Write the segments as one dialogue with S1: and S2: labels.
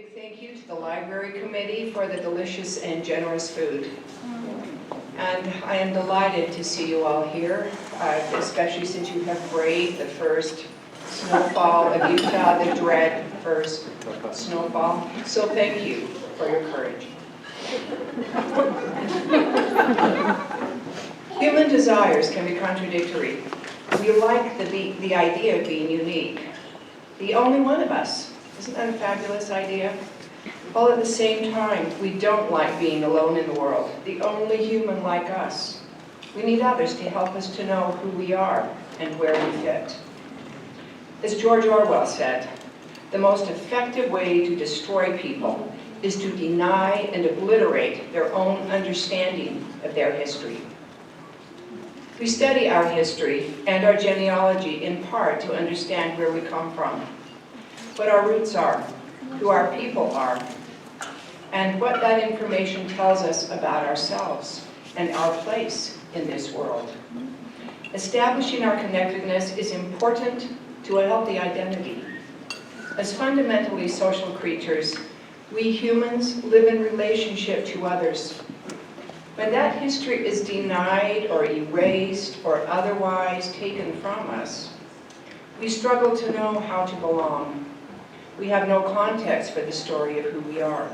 S1: big thank you to the Library Committee for the delicious and generous food. And I am delighted to see you all here, especially since you have braved the first snowfall of Utah, the dread first snowfall. So thank you for your courage. Human desires can be contradictory. We like the idea of being unique. The only one of us. Isn't that a fabulous idea? While at the same time, we don't like being alone in the world. The only human like us. We need others to help us to know who we are and where we fit. As George Orwell said, the most effective way to destroy people is to deny and obliterate their own understanding of their history. We study our history and our genealogy in part to understand where we come from, what our roots are, who our people are, and what that information tells us about ourselves and our place in this world. Establishing our connectedness is important to a healthy identity. As fundamentally social creatures, we humans live in relationship to others. When that history is denied or erased or otherwise taken from us, we struggle to know how to belong. We have no context for the story of who we are.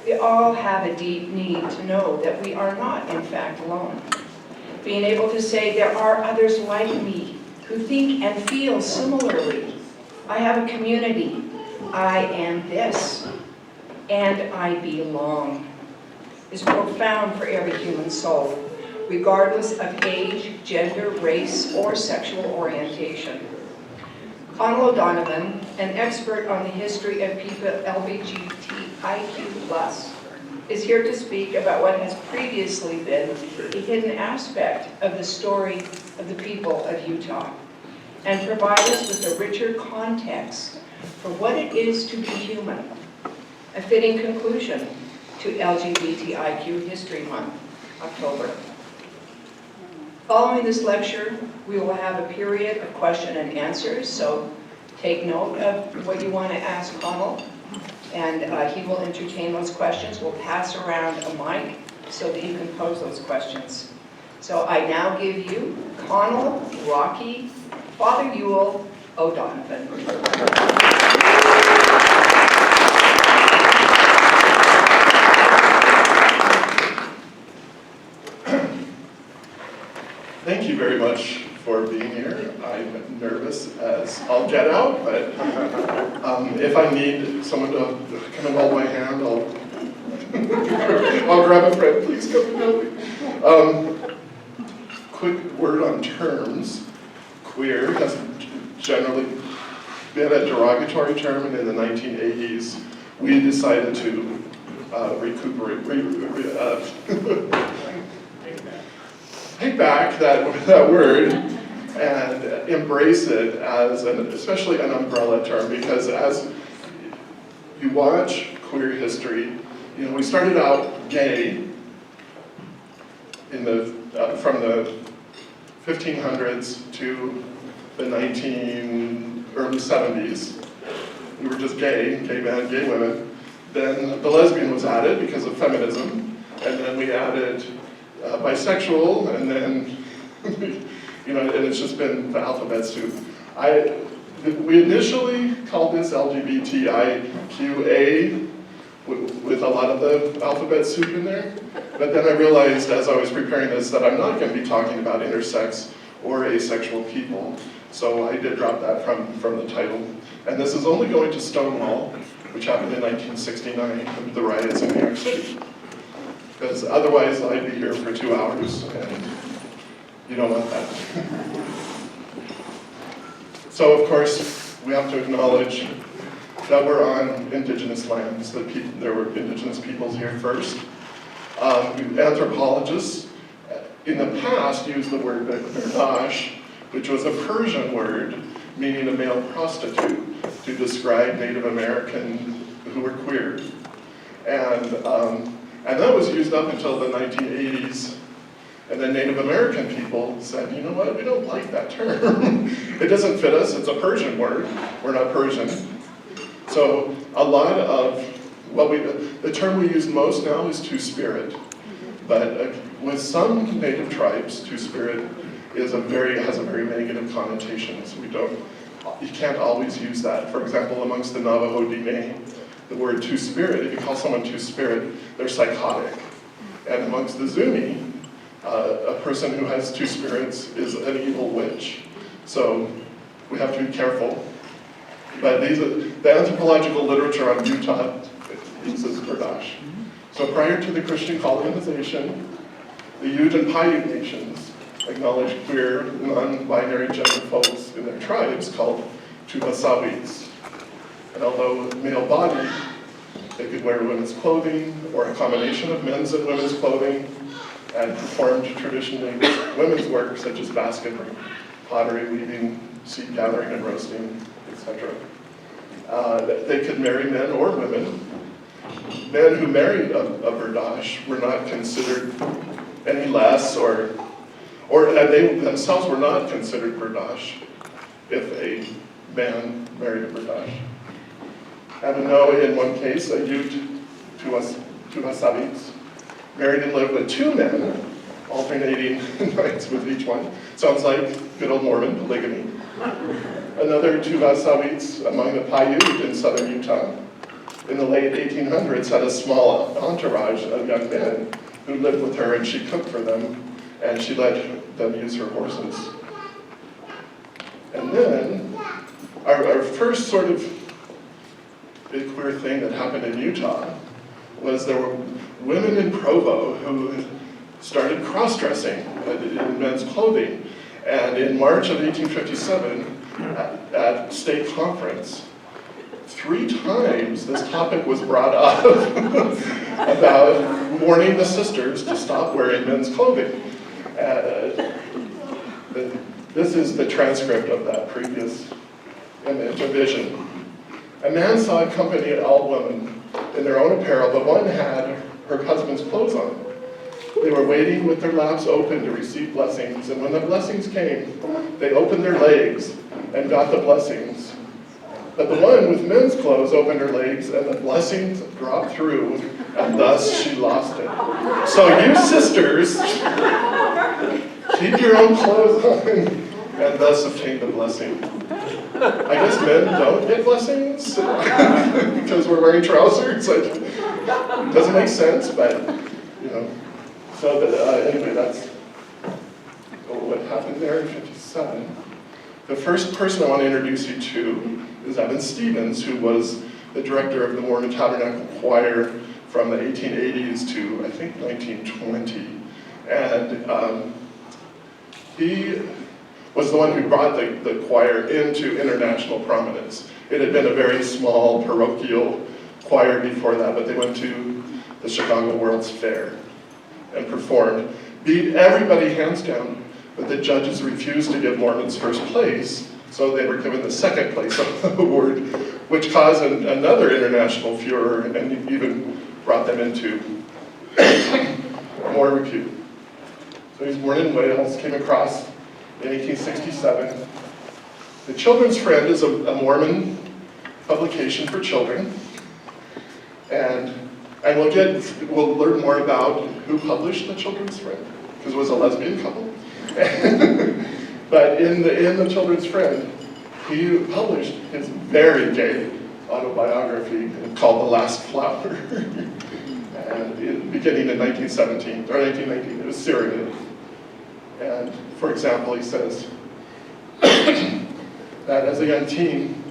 S1: We all have a deep need to know that we are not, in fact, alone. Being able to say there are others like me who think and feel similarly. I have a community. I am this. And I belong. Is profound for every human soul, regardless of age, gender, race, or sexual orientation. Connell, an expert on the history of people LGBTQ+, is here to speak about what has previously been a hidden aspect of the story of the people of Utah, and provide us with a richer context for what it is to be human, a fitting conclusion to LGBTIQ History Month, October. Following this lecture, we will have a period of question and answers, so take note of what you want to ask Connell, and he will entertain those questions. We'll pass around a mic so that you can pose those questions. So I now give you Connell, Rocky, Father Ewell, O'Donovan.
S2: Thank you very much for being here. I'm nervous as all get out, but if I need someone to come and hold my hand, I'll grab a friend. Please come and help me. Quick word on terms. Queer has generally been a derogatory term, and in the 1980s, we decided to take back that word and embrace it as especially an umbrella term, because as you watch queer history, we started out gay in from the 1500s to the early 70s. We were just gay men, gay women. Then the lesbian was added because of feminism, and then we added bisexual, and then, and it's just been the alphabet soup. We initially called this LGBTIQA with a lot of the alphabet soup in there, but then I realized as I was preparing this that I'm not going to be talking about intersex or asexual people, so I did drop that from the title. And this is only going to Stonewall, which happened in 1969, the riots in New York City. Because otherwise I'd be here for 2 hours, and you don't want that. So of course, we have to acknowledge that we're on indigenous lands, that there were indigenous peoples here first. Anthropologists in the past used the word berdache, which was a Persian word meaning a male prostitute, to describe Native American who were queer. And that was used up until the 1980s. And then Native American people said, you know what, we don't like that term. It doesn't fit us, it's a Persian word. We're not Persian. So So a lot of the term we use most now is two-spirit, but with some native tribes, two-spirit has a very negative connotation. So you can't always use that. For example, amongst the Navajo Diné, the word two-spirit, if you call someone two-spirit, they're psychotic. And amongst the Zuni, a person who has two spirits is an evil witch. So we have to be careful. But the anthropological literature on Utah uses Berdache. So prior to the Christian colonization, the Ute and Paiute nations acknowledged queer, non-binary gender folks in their tribes called Tuwasawits. And although male-bodied, they could wear women's clothing or a combination of men's and women's clothing, and performed traditionally women's work such as basketry, pottery, weaving, seed gathering and roasting, etc. They could marry men or women. Men who married a Berdache were not considered any less, or they themselves were not considered Berdache if a man married a Berdache. And we know in one case, a Ute Tuwasawits married and lived with two men, alternating nights with each one. Sounds like good old Mormon polygamy. Another Tuwasawits among the Paiute in southern Utah in the late 1800s had a small entourage of young men who lived with her, and she cooked for them, and she let them use her horses. And then, our first sort of big queer thing that happened in Utah was there were women in Provo who started cross-dressing in men's clothing. And in March of 1857, at state conference, 3 times this topic was brought up about warning the sisters to stop wearing men's clothing. This is the transcript of that previous image, a vision. A man saw a company of all women in their own apparel, but one had her husband's clothes on. They were waiting with their laps open to receive blessings, and when the blessings came, they opened their legs and got the blessings. But the one with men's clothes opened her legs, and the blessings dropped through, and thus she lost it. So you sisters, keep your own clothes on, and thus obtain the blessing. I guess men don't get blessings because we're wearing trousers. It doesn't make sense, but you know. So anyway, that's what happened there in '57. The first person I want to introduce you to is Evan Stevens, who was the director of the Mormon Tabernacle Choir from the 1880s to I think 1920, and he was the one who brought the choir into international prominence. It had been a very small parochial choir before that, but they went to the Chicago World's Fair and performed, beat everybody hands down, but the judges refused to give Mormons first place, so they were given the second place award, which caused another international furor and even brought them into more repute. So he's born in Wales, came across in 1867. The Children's Friend is a Mormon publication for children, and we'll learn more about who published the Children's Friend, because it was a lesbian couple. But in the Children's Friend, he published his very gay autobiography called The Last Flower, and beginning in 1917 or 1919. It was serious. And for example, he says that as a young teen,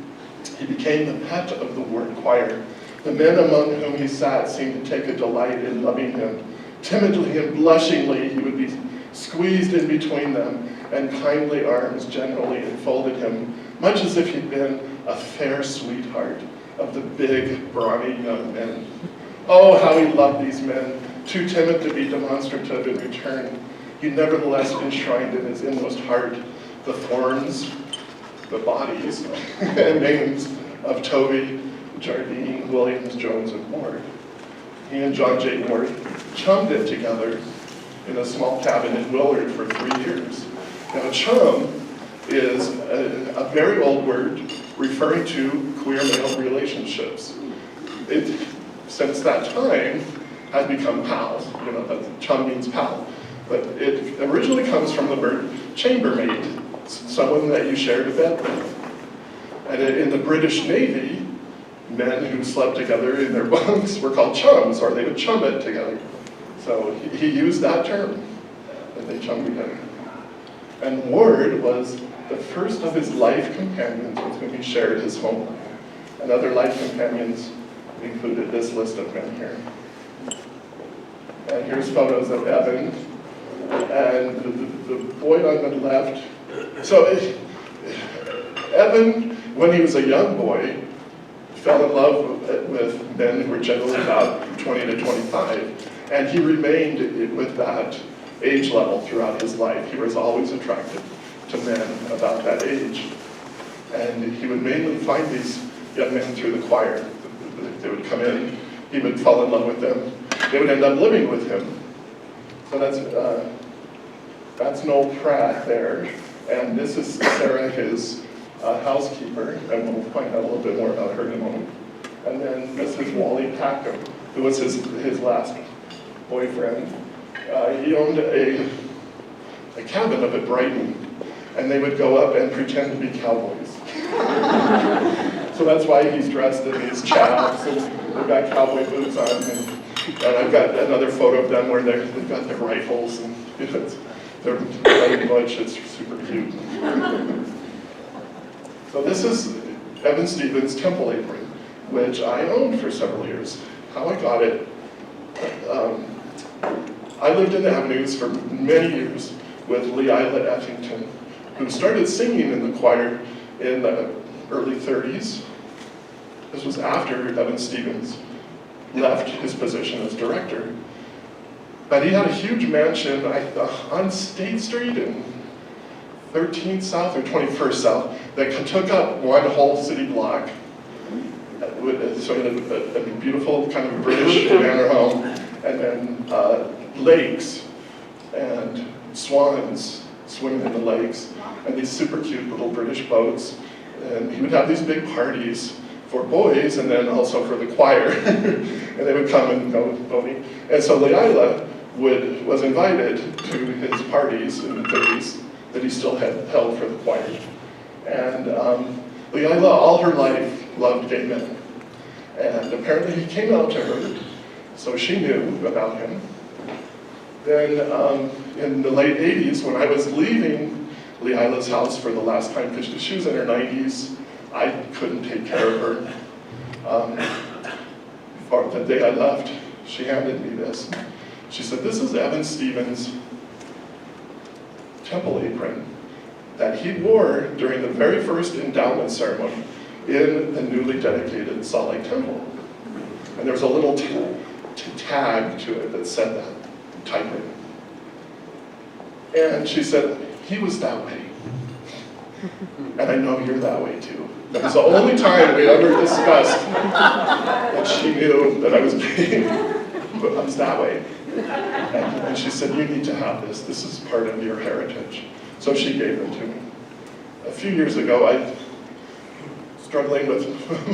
S2: he became the pet of the ward choir. The men among whom he sat seemed to take a delight in loving him. Timidly and blushingly, he would be squeezed in between them, and kindly arms generally enfolded him, much as if he'd been a fair sweetheart of the big, brawny young men. Oh, how he loved these men, too timid to be demonstrative in return. He nevertheless enshrined in his inmost heart the forms, the bodies, and names of Toby, Jardine, Williams, Jones, and Ward. He and John J. Ward chummed it together in a small cabin in Willard for 3 years. Now, chum is a very old word referring to queer male relationships. It, since that time, has become pals. You know, chum means pal. But it originally comes from the word chambermaid, someone that you shared a bed with. And in the British Navy, men who slept together in their bunks were called chums, or they would chum it together. So he used that term, and they chummed together. And Ward was the first of his life companions with whom he shared his home life. And other life companions included this list of men here. And here's photos of Evan, and the boy on the left. So Evan, when he was a young boy, fell in love with men who were generally about 20 to 25, and he remained with that age level throughout his life. He was always attracted to men about that age. And he would mainly find these young men through the choir. They would come in, he would fall in love with them, they would end up living with him. So that's Noel Pratt there, and this is Sarah, his housekeeper, and we'll find out a little bit more about her in a moment. And then this is Wally Packham, who was his last boyfriend. He owned a cabin up at Brighton, and they would go up and pretend to be cowboys. So that's why he's dressed in these chaps, and they've got cowboy boots on, and I've got another photo of them where they've got their rifles, and they're very much, it's super cute. So this is Evan Stevens' temple apron, which I owned for several years. How I got it, I lived in the Avenues for many years with Leila Effington, who started singing in the choir in the early 30s. This was after Evan Stevens left his position as director. But he had a huge mansion on State Street in 13th South or 21st South that took up one whole city block. So he had a beautiful kind of British manor home, and then lakes and swans swimming in the lakes, and these super cute little British boats. And he would have these big parties for boys and then also for the choir. And they would come and go boating. And so Leila was invited to his parties in the 30s that he still had held for the choir. And Leila, all her life, loved gay men. And apparently he came out to her, so she knew about him. Then in the late 80s, when I was leaving Leila's house for the last time, because she was in her 90s, I couldn't take care of her. For the day I left, she handed me this. She said, "This is Evan Stevens' temple apron that he wore during the very first endowment ceremony in the newly dedicated Salt Lake Temple." And there was a little tag to it that said that, typewritten. And she said, "He was that way. And I know you're that way too." That was the only time we ever discussed that she knew that I was gay, but I was that way. And she said, "You need to have this. This is part of your heritage." So she gave them to me. A few years ago, I struggling with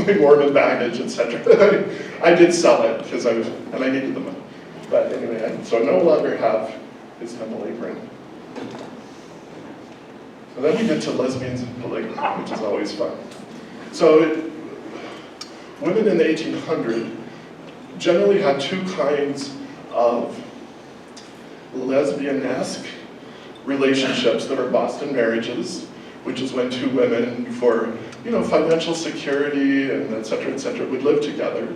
S2: my Mormon baggage, etc. I did sell it because I needed the money. But anyway, so I no longer have his temple apron. So then we get to lesbians and polygamy, which is always fun. So women in the 1800s generally had two kinds of lesbian-esque relationships that are Boston marriages, which is when two women, for financial security and et cetera, would live together,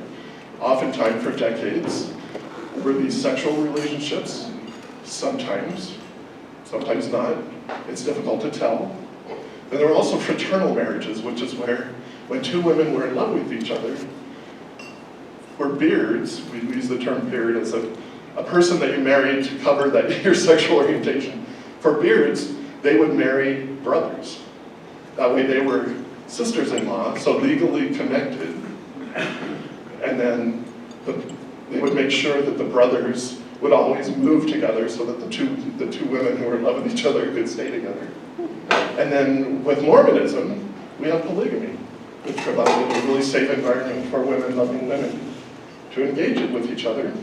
S2: oftentimes for decades. Were these sexual relationships? Sometimes not. It's difficult to tell. Then there were also fraternal marriages, which is where, when two women were in love with each other, for beards, we use the term beard as a person that you married to cover that your sexual orientation. For beards, they would marry brothers. That way they were sisters-in-law, so legally connected. And then they would make sure that the brothers would always move together so that the two women who were in love with each other could stay together. And then with Mormonism, we have polygamy. which provided a really safe environment for women loving women to engage with each other.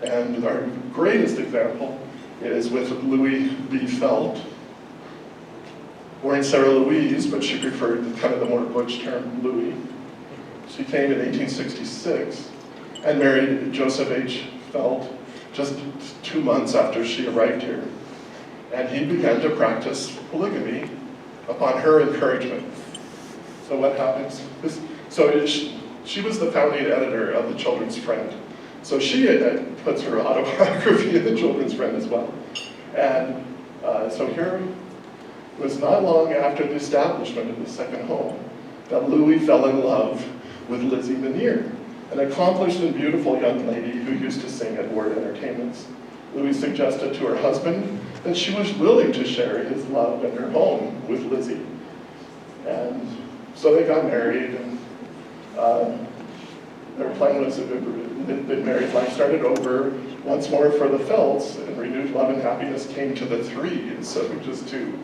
S2: And our greatest example is with Louis B. Felt, born Sarah Louise, but she preferred kind of the more butch term Louis. She came in 1866 and married Joseph H. Felt just 2 months after she arrived here. And he began to practice polygamy upon her encouragement. So what happens? She was the founding editor of the Children's Friend. So she puts her autobiography in the Children's Friend as well. And so here it was not long after the establishment of the second home that Louis fell in love with Lizzie Meniere, an accomplished and beautiful young lady who used to sing at ward entertainments. Louis suggested to her husband that she was willing to share his love and her home with Lizzie. And so they got married, and their plan was that the married life started over once more for the Felts, and renewed love and happiness came to the three instead of just two.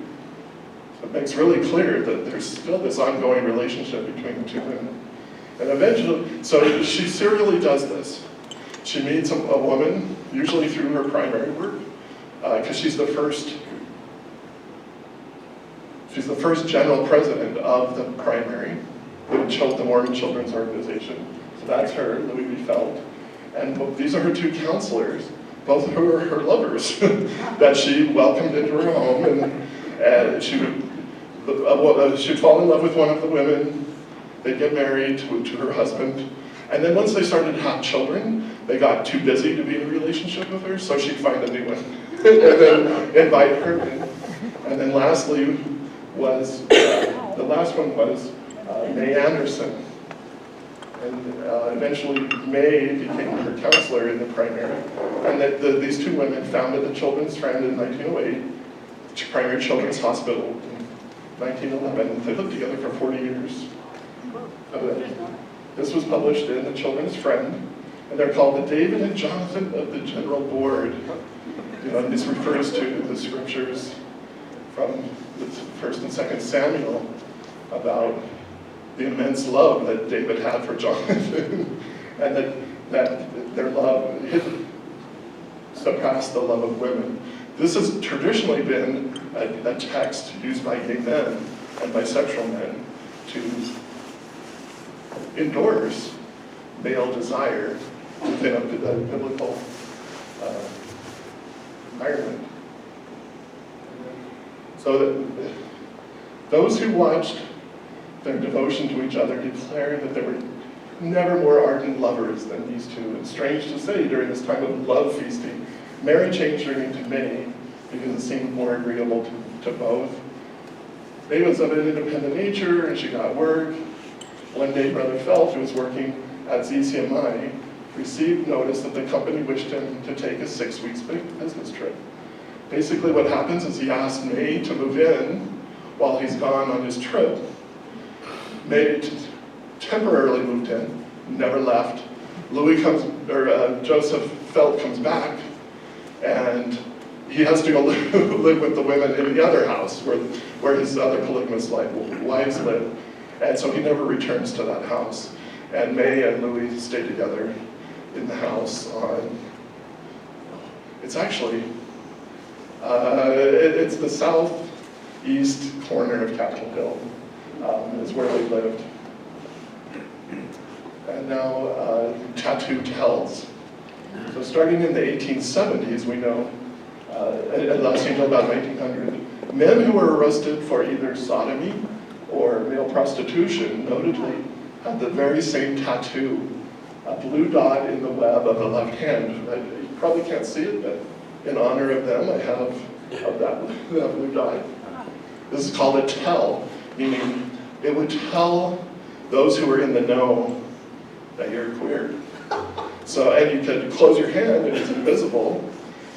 S2: So it makes really clear that there's still this ongoing relationship between the two women. And eventually, so she serially does this. She meets a woman, usually through her primary work, because she's the first general president of the primary, the Mormon Children's Organization. So that's her, Louis B. Felt. And these are her two counselors, both who are her lovers, that she welcomed into her home. And she'd fall in love with one of the women. They'd get married to her husband. And then once they started to have children, they got too busy to be in a relationship with her, so she'd find a new one and then invite her in. And then lastly was, the last one was May Anderson. And eventually May became her counselor in the primary. And these two women founded the Children's Friend in 1908, Primary Children's Hospital in 1911. They lived together for 40 years. This was published in the Children's Friend, and they're called the David and Jonathan of the General Board. And this refers to the scriptures from the 1st and 2nd Samuel about the immense love that David had for Jonathan, and that their love surpassed the love of women. This has traditionally been a text used by gay men and bisexual men to endorse male desire within a biblical environment. So that those who watched their devotion to each other declared that there were never more ardent lovers than these two. And strange to say, during this time of love feasting, Mary changed her name to May because it seemed more agreeable to both. May was of an independent nature, and she got work. One day, Brother Felt, who was working at ZCMI, received notice that the company wished him to take a 6-week business trip. Basically what happens is he asked May to move in while he's gone on his trip. May temporarily moved in, never left. Joseph Felt comes back, and he has to go live with the women in the other house where his other polygamous wives live. And so he never returns to that house. And May and Louis stay together in the house it's actually, it's the southeast corner of Capitol Hill, is where they lived. And now tattoo tells. So starting in the 1870s, we know, and lasting until about 1900, men who were arrested for either sodomy or male prostitution notably had the very same tattoo, a blue dot in the web of the left hand. You probably can't see it, but in honor of them, I have that blue dot. This is called a tell, meaning it would tell those who were in the know that you're queer. So, and you could close your hand and it's invisible,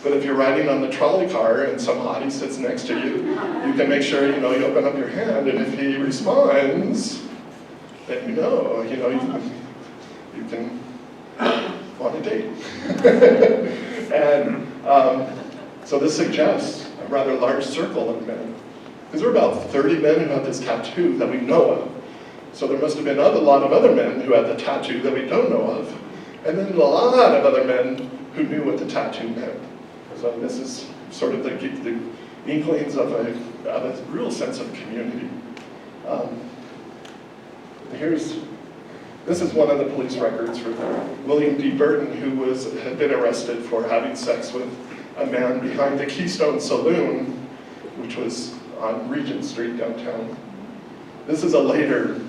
S2: but if you're riding on the trolley car and some hottie sits next to you, you can make sure, you open up your hand, and if he responds, then you can go on a date. And so this suggests a rather large circle of men. Because there are about 30 men who have this tattoo that we know of. So there must have been a lot of other men who had the tattoo that we don't know of, and then a lot of other men who knew what the tattoo meant. So this is sort of the inklings of a real sense of community. This is one of the police records for William D. Burton, who had been arrested for having sex with a man behind the Keystone Saloon, which was on Regent Street downtown. This is a later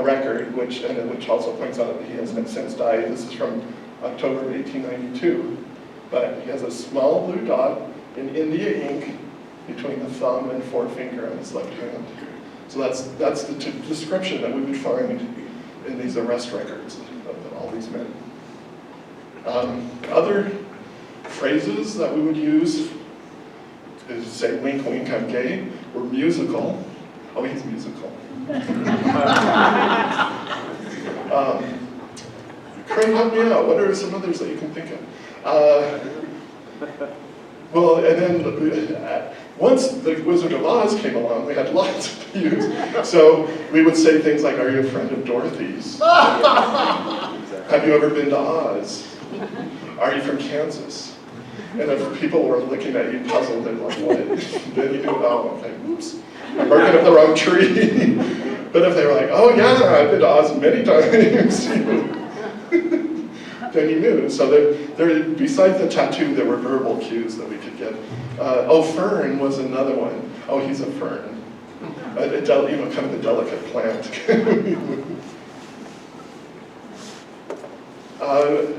S2: record, which also points out that he has since died. This is from October of 1892. But he has a small blue dot in India ink between the thumb and forefinger on his left hand. So that's the description that we would find in these arrest records of all these men. Other phrases that we would use is say, wink, wink, I'm gay, or musical. Oh, he's musical. Craig, help me out. What are some others that you can think of? Well, and then once the Wizard of Oz came along, we had lots to use. So we would say things like, are you a friend of Dorothy's? Have you ever been to Oz? Are you from Kansas? And if people were looking at you puzzled, they're like, what? Then you go, oh, okay, oops. I'm barking up the wrong tree. But if they were like, oh yeah, I've been to Oz many times, then you knew. So there, besides the tattoo, there were verbal cues that we could get. Oh, fern was another one. Oh, he's a fern. Kind of a delicate plant.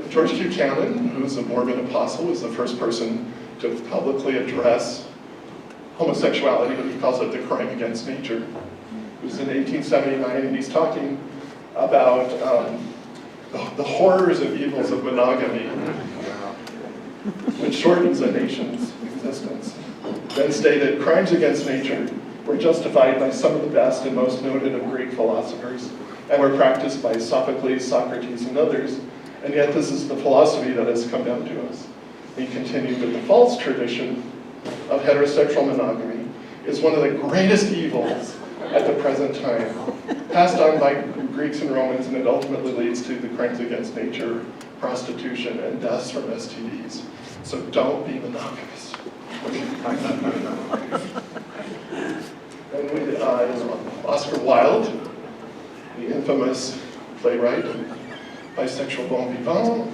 S2: George Q. Cannon, who's a Mormon apostle, was the first person to publicly address homosexuality, but he calls it the crime against nature. It was in 1879, and he's talking about the horrors and evils of monogamy, which shortens a nation's existence. Then stated, crimes against nature were justified by some of the best and most noted of Greek philosophers, and were practiced by Sophocles, Socrates, and others, and yet this is the philosophy that has come down to us. He continued that the false tradition of heterosexual monogamy is one of the greatest evils at the present time, passed on by Greeks and Romans, and it ultimately leads to the crimes against nature, prostitution, and deaths from STDs. So don't be monogamous. And we, Oscar Wilde, the infamous playwright, bisexual bon vivant,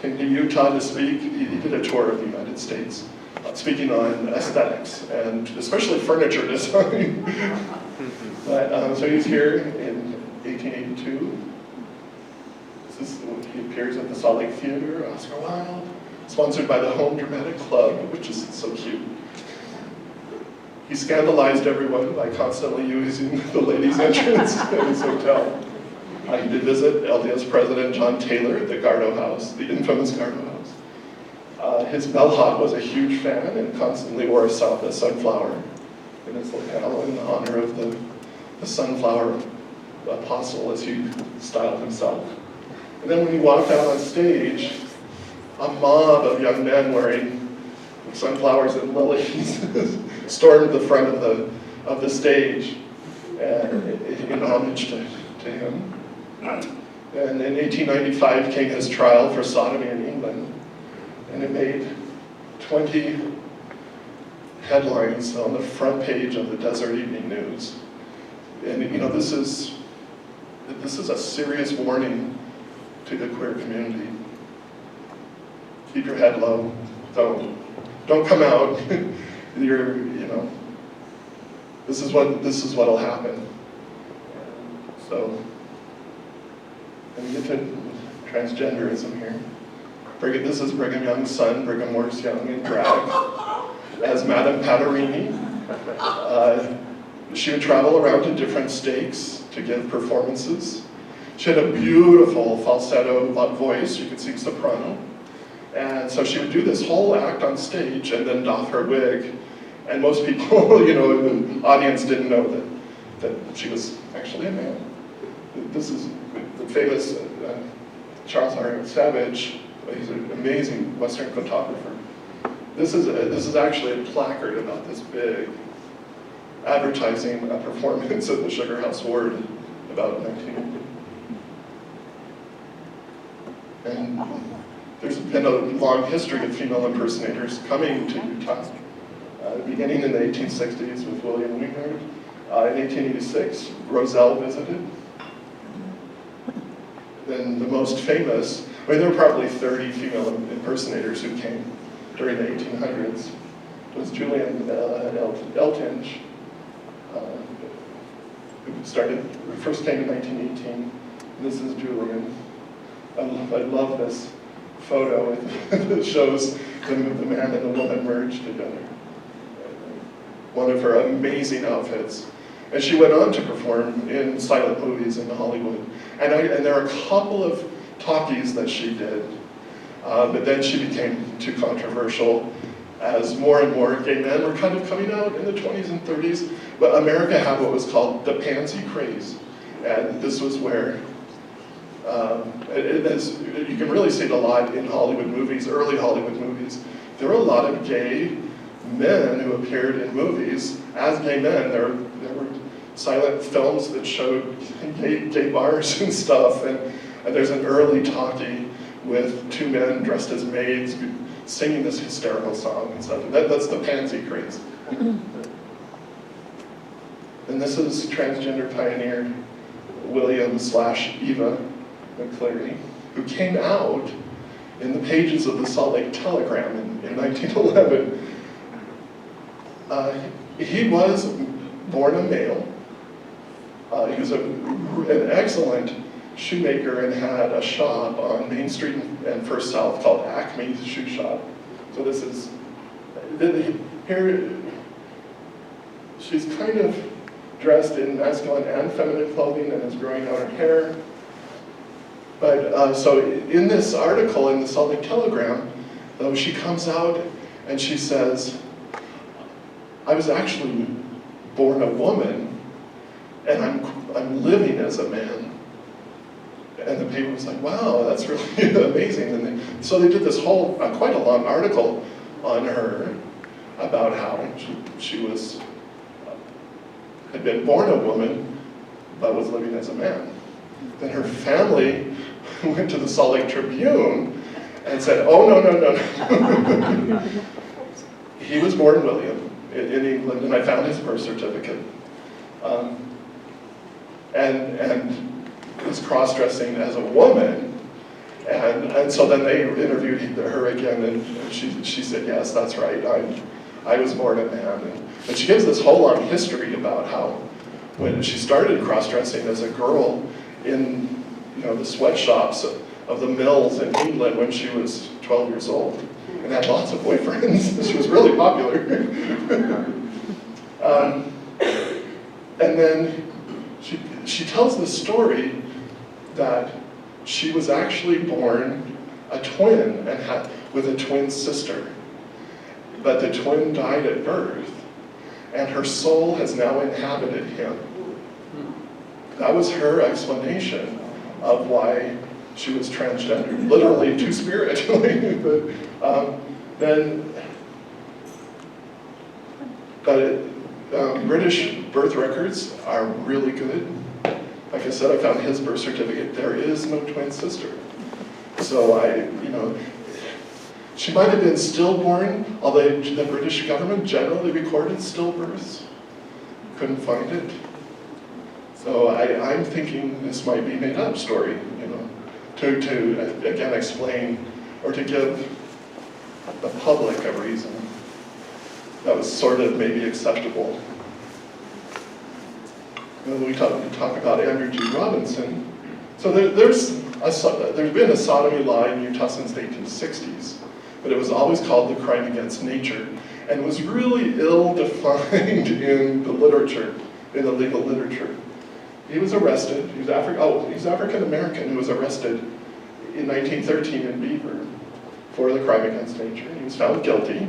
S2: came to Utah to speak. He did a tour of the United States, speaking on aesthetics, and especially furniture design. But, so he's here in 1882. He appears at the Salt Lake Theater, Oscar Wilde, sponsored by the Home Dramatic Club, which is so cute. He scandalized everyone by constantly using the ladies' entrance at his hotel. He did visit LDS President John Taylor at the Gardo House, the infamous Gardo House. His bellhop was a huge fan and constantly wore a sunflower in his lapel in honor of the sunflower apostle, as he styled himself. And then when he walked out on stage, a mob of young men wearing sunflowers and lilies stormed the front of the stage in homage to him. And in 1895 came his trial for sodomy in England, and it made 20 headlines on the front page of the Desert Evening News. And this is a serious warning to the queer community. Keep your head low. Don't come out. This is what'll happen. So, let me get to transgenderism here. This is Brigham Young's son. Brigham works young in drag as Madame Paterini. She would travel around to different states to give performances. She had a beautiful falsetto voice. You could sing soprano. And so she would do this whole act on stage and then doff her wig. And most people, in the audience didn't know that she was actually a man. This is the famous Charles R. Savage. He's an amazing Western photographer. This is actually a placard about this big. advertising a performance at the Sugar House Ward about 1980. And there's been a long history of female impersonators coming to Utah, beginning in the 1860s with William Wingard. In 1886, Roselle visited. Then the most famous, I mean, there were probably 30 female impersonators who came during the 1800s. It was Julian Eltinge, who first came in 1918. This is Julian. I love this photo that shows the man and the woman merged together. One of her amazing outfits. And she went on to perform in silent movies in Hollywood. And there are a couple of talkies that she did, but then she became too controversial as more and more gay men were kind of coming out in the 20s and 30s. But America had what was called the pansy craze. And this was where, you can really see it a lot in Hollywood movies, early Hollywood movies. There were a lot of gay men who appeared in movies as gay men. There were silent films that showed gay bars and stuff, and there's an early talkie with two men dressed as maids singing this hysterical song and stuff. That's the pansy craze. And this is transgender pioneer William/Eva McCleary, who came out in the pages of the Salt Lake Telegram in 1911. He was born a male. He was an excellent shoemaker and had a shop on Main Street and First South called Acme Shoe Shop. So this is, here, she's kind of dressed in masculine and feminine clothing and is growing out her hair. But so in this article in the Salt Lake Telegram, she comes out and she says, I was actually born a woman, and I'm living as a man. And the paper was like, wow, that's really amazing. And so they did this whole, quite a long article on her about how she was, had been born a woman, but was living as a man. Then her family went to the Salt Lake Tribune and said, oh, no. He was born William in England, and I found his birth certificate. And was cross-dressing as a woman, and so then they interviewed her again, and she said, yes, that's right, I was born a man. And she gives this whole long history about how when she started cross-dressing as a girl in the sweatshops of the mills in England when she was 12 years old, and had lots of boyfriends. She was really popular. And then she tells the story that she was actually born a twin and with a twin sister, but the twin died at birth, and her soul has now inhabited him. That was her explanation of why she was transgender, literally two-spirit. British birth records are really good. Like I said, I found his birth certificate. There is no twin sister. So she might have been stillborn, although the British government generally recorded stillbirths. Couldn't find it. So I'm thinking this might be a made-up story, to again explain or to give the public a reason that was sort of maybe acceptable. And we talk about Andrew G. Robinson. So there's been a sodomy law in Utah since the 1860s, but it was always called the crime against nature, and was really ill-defined in the literature, in the legal literature. He was arrested. He's African American who was arrested in 1913 in Beaver for the crime against nature. He was found guilty,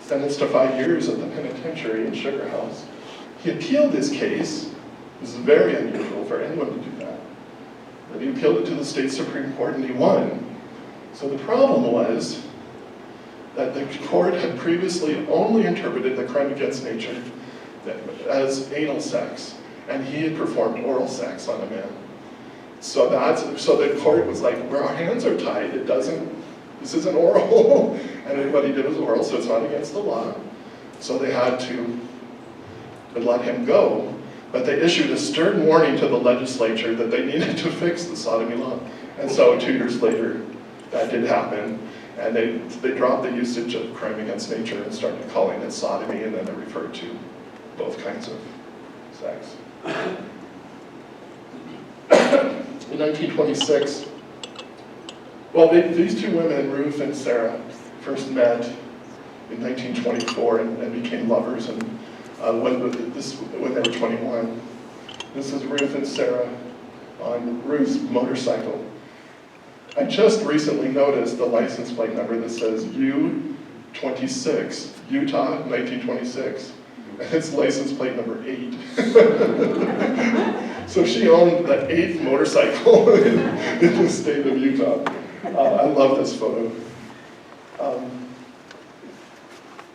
S2: sentenced to 5 years at the penitentiary in Sugar House. He appealed his case. This is very unusual for anyone to do that. But he appealed it to the state Supreme Court and he won. So the problem was that the court had previously only interpreted the crime against nature as anal sex, and he had performed oral sex on a man. So the court was like, well, our hands are tied, this isn't oral, and what he did was oral, so it's not against the law. So they had to let him go, but they issued a stern warning to the legislature that they needed to fix the sodomy law. And so 2 years later, that did happen, and they dropped the usage of crime against nature and started calling it sodomy, and then they referred to both kinds of sex. In 1926, well, these two women, Ruth and Sarah, first met in 1924 and became lovers, and when they were 21. This is Ruth and Sarah on Ruth's motorcycle. I just recently noticed the license plate number that says U26, Utah, 1926. And it's license plate number 8. So she owned the 8th motorcycle in the state of Utah. I love this photo.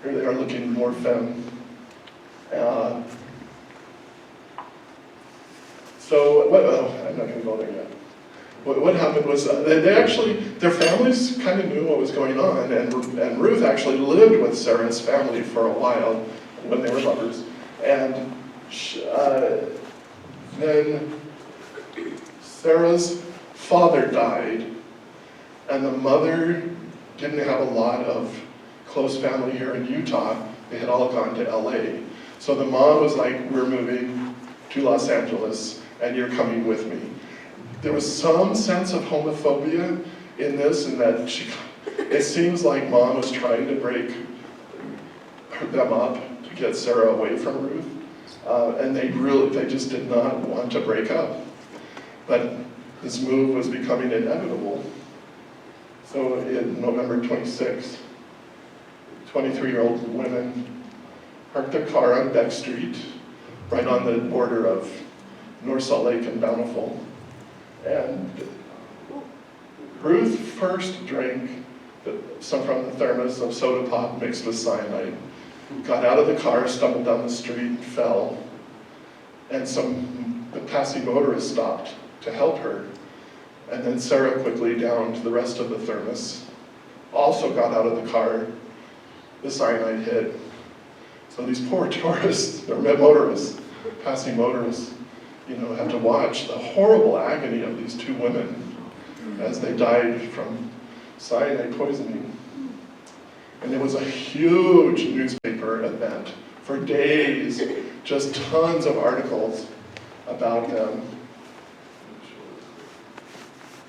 S2: Here they are looking more femme. I'm not going to go there yet. What happened was their families kind of knew what was going on, and Ruth actually lived with Sarah's family for a while when they were lovers. And then Sarah's father died, and the mother didn't have a lot of close family here in Utah. They had all gone to LA. So the mom was like, we're moving to Los Angeles, and you're coming with me. There was some sense of homophobia in this, in that it seems like mom was trying to break them up to get Sarah away from Ruth, and they just did not want to break up. But this move was becoming inevitable. So in November 26, 23-year-old women parked their car on Beck Street, right on the border of North Salt Lake and Bountiful. And Ruth first drank some from the thermos of soda pop mixed with cyanide, got out of the car, stumbled down the street, fell, and the passing motorist stopped to help her. And then Sarah quickly downed the rest of the thermos, also got out of the car, the cyanide hit. So these poor tourists, or motorists, passing motorists, have to watch the horrible agony of these two women as they died from cyanide poisoning. And it was a huge newspaper event for days, just tons of articles about them.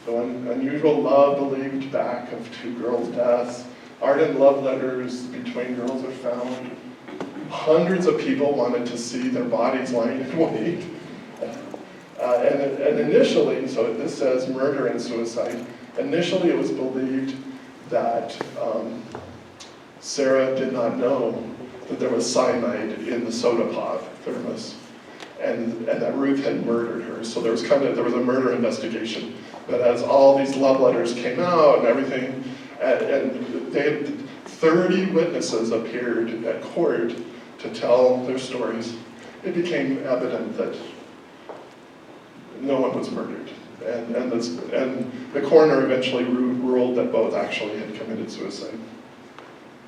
S2: So unusual love believed back of 2 girls' deaths. Ardent love letters between girls are found. Hundreds of people wanted to see their bodies lying in wait. And initially, so this says murder and suicide, initially it was believed that Sarah did not know that there was cyanide in the soda pop thermos, and that Ruth had murdered her. So there was a murder investigation. But as all these love letters came out and everything, and they had 30 witnesses appeared at court to tell their stories, it became evident that no one was murdered. And the coroner eventually ruled that both actually had committed suicide.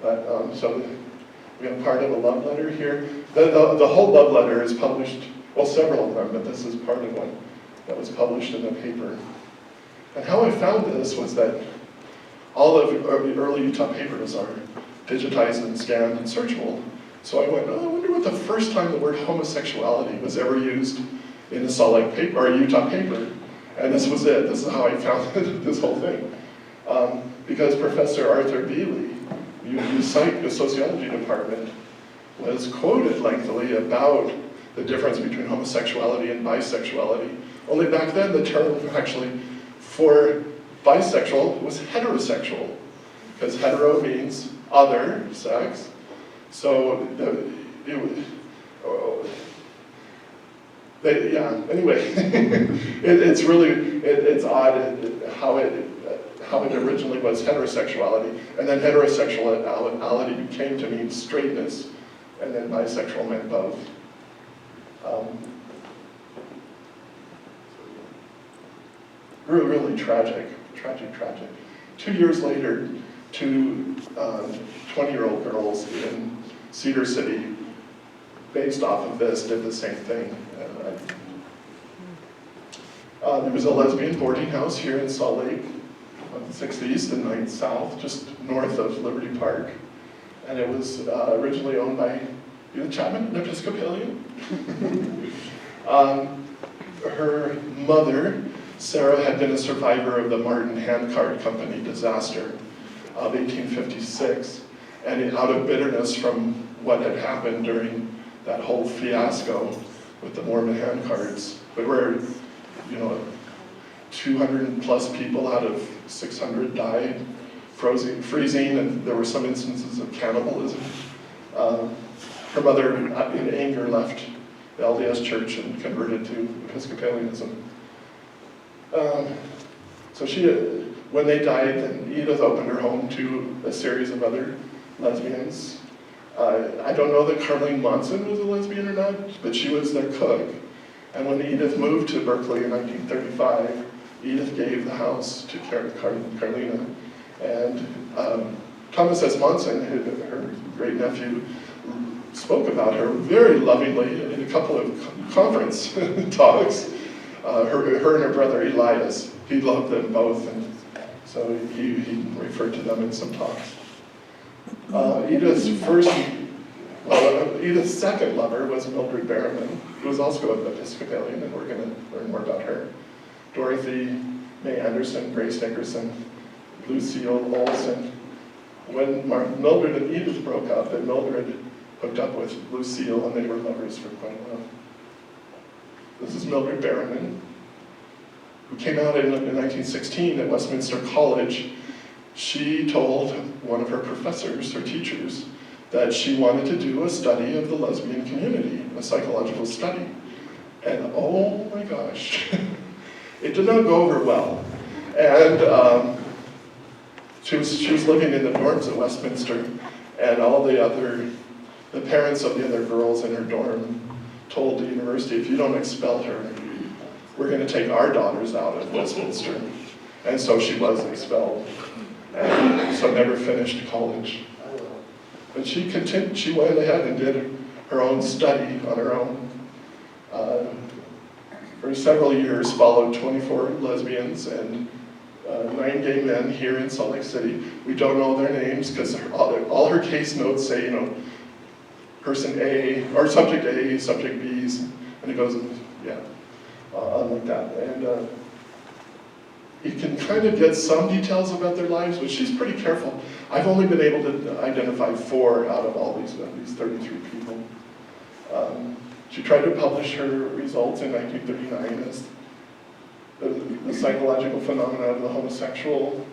S2: But so we have part of a love letter here. The whole love letter is published, well, several of them, but this is part of one that was published in the paper. And how I found this was that all of the early Utah papers are digitized and scanned and searchable. So I went, I wonder what the first time the word homosexuality was ever used in a Salt Lake paper, or a Utah paper. And this was it. This is how I found this whole thing. Because Professor Arthur Bealey, the sociology department, was quoted lengthily about the difference between homosexuality and bisexuality. Only back then the term actually for bisexual was heterosexual, because hetero means other sex. So anyway, it's really, it's odd how it originally was heterosexuality, and then heterosexuality became to mean straightness, and then bisexual meant both. Really tragic. 2 years later, two 20-year-old girls in Cedar City, based off of this, did the same thing. There was a lesbian boarding house here in Salt Lake, on 6th East and 9th South, just north of Liberty Park. And it was originally owned by Edith Chapman, an Episcopalian. Her mother, Sarah, had been a survivor of the Martin Handcart Company disaster of 1856. And out of bitterness from what had happened during that whole fiasco with the Mormon handcarts, but where, 200 plus people out of 600 died, freezing, and there were some instances of cannibalism. Her mother, in anger, left the LDS Church and converted to Episcopalianism. So when they died, then Edith opened her home to a series of other lesbians. I don't know that Carlene Monson was a lesbian or not, but she was their cook. And when Edith moved to Berkeley in 1935, Edith gave the house to Carlina. And Thomas S. Monson, her great-nephew, spoke about her very lovingly in a couple of conference talks. Her and her brother Elias, he loved them both, and so he referred to them in some talks. Edith's second lover was Mildred Berriman, who was also an Episcopalian, and we're going to learn more about her. Dorothy May Anderson, Grace Nickerson, Lucille Olson. When Mildred and Edith broke up, and Mildred hooked up with Lucille, and they were lovers for quite a while. This is Mildred Berriman, who came out in 1916 at Westminster College. She told one of her professors, her teachers, that she wanted to do a study of the lesbian community, a psychological study. And oh my gosh, it did not go over well. And she was living in the dorms at Westminster, and all the parents of the other girls in her dorm told the university, if you don't expel her, we're going to take our daughters out of Westminster. And so she was expelled, and so never finished college. But she went ahead and did her own study on her own. For several years, followed 24 lesbians and 9 gay men here in Salt Lake City. We don't know their names because all her case notes say, person A, or subject A, subject B's, and it goes, on like that. And you can kind of get some details about their lives, but she's pretty careful. I've only been able to identify 4 out of all these 33 people. She tried to publish her results in 1939 as the psychological phenomena of the homosexual.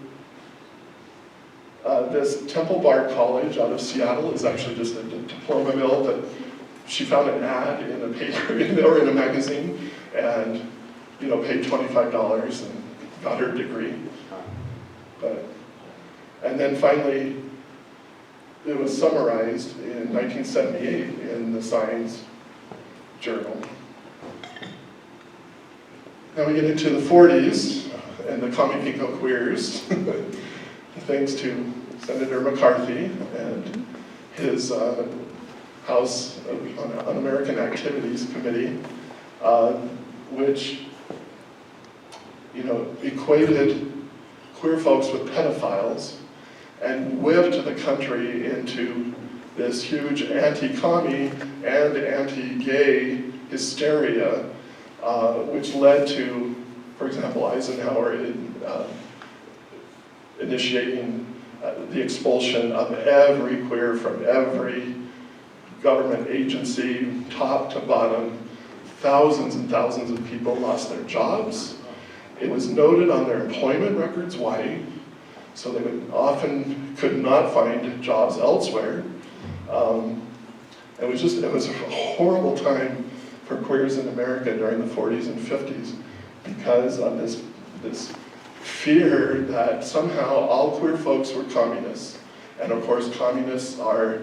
S2: This Temple Bar College out of Seattle is actually just a diploma mill that she found an ad in a paper or in a magazine, and paid $25 and got her degree. And then finally, it was summarized in 1978 in the Science Journal. Now we get into the 40s and the Commie Pico queers, thanks to Senator McCarthy and his House Un-American Activities Committee, which equated queer folks with pedophiles and whipped the country into this huge anti-commie and anti-gay hysteria, which led to, for example, Eisenhower initiating the expulsion of every queer from every government agency, top to bottom. Thousands and thousands of people lost their jobs. It was noted on their employment records why, so they often could not find jobs elsewhere. It was a horrible time for queers in America during the 40s and 50s because of this fear that somehow all queer folks were communists. And of course, communists are